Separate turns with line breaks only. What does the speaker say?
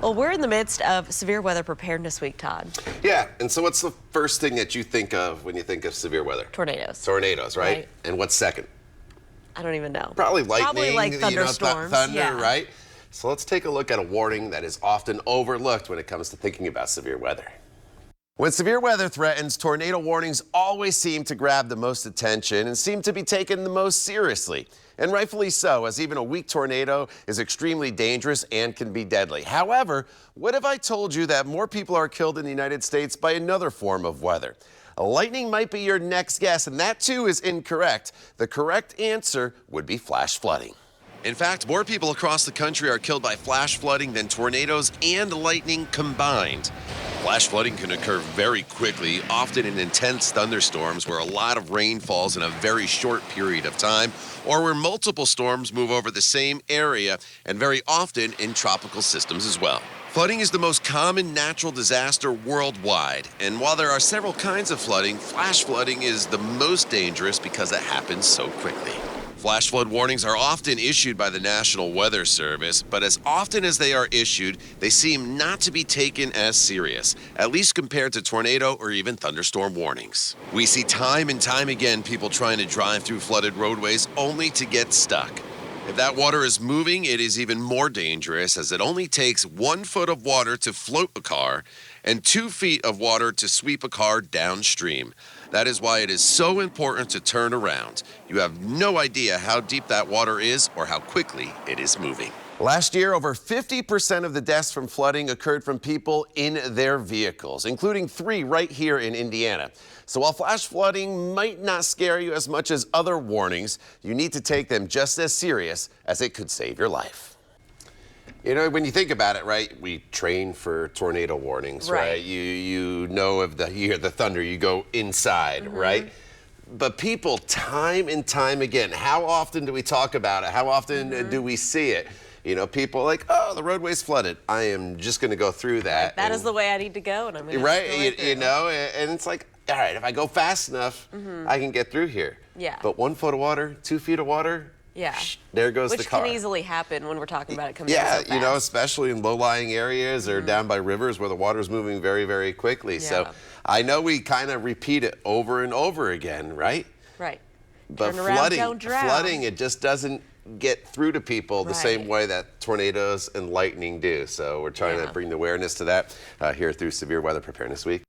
Well, we're in the midst of Severe Weather Preparedness Week, Todd.
Yeah, and so what's the first thing that you think of when you think of severe weather?
Tornadoes.
Tornadoes, right? And what's second?
I don't even know.
Probably lightning.
Probably like thunderstorms.
Thunder,
yeah.
right? So let's take a look at a warning that is often overlooked when it comes to thinking about severe weather. When severe weather threatens, tornado warnings always seem to grab the most attention and seem to be taken the most seriously. And rightfully so, as even a weak tornado is extremely dangerous and can be deadly. However, what if I told you that more people are killed in the United States by another form of weather? Lightning might be your next guess, and that too is incorrect. The correct answer would be flash flooding. In fact, more people across the country are killed by flash flooding than tornadoes and lightning combined. Flash flooding can occur very quickly, often in intense thunderstorms where a lot of rain falls in a very short period of time, or where multiple storms move over the same area, and very often in tropical systems as well. Flooding is the most common natural disaster worldwide, and while there are several kinds of flooding, flash flooding is the most dangerous because it happens so quickly. Flash flood warnings are often issued by the National Weather Service, but as often as they are issued, they seem not to be taken as serious, at least compared to tornado or even thunderstorm warnings. We see time and time again people trying to drive through flooded roadways only to get stuck. If that water is moving, it is even more dangerous, as it only takes 1 foot of water to float a car and 2 feet of water to sweep a car downstream. That is why it is so important to turn around. You have no idea how deep that water is or how quickly it is moving. Last year, over 50% of the deaths from flooding occurred from people in their vehicles, including 3 right here in Indiana. So while flash flooding might not scare you as much as other warnings, you need to take them just as serious as it could save your life. You know, when you think about it, right, we train for tornado warnings, right? You know if you hear the thunder, you go inside, right? But people, time and time again, how often do we talk about it? How often do we see it? You know, people are like, oh, the roadway's flooded. I am just going to go through that.
That is the way I need to go, and I'm going to
right, you know, and it's like, all right, if I go fast enough, I can get through here.
Yeah.
But 1 foot of water, 2 feet of water,
yeah,
there goes the car.
Which can easily happen when we're talking about it coming in so fast.
You know, especially in low-lying areas or down by rivers where the water's moving very, very quickly. So I know we kind of repeat it over and over again, right?
Right.
But
Turn around, don't drown.
flooding, it just doesn't get through to people the same way that tornadoes and lightning do. So we're trying to bring the awareness to that here through Severe Weather Preparedness Week.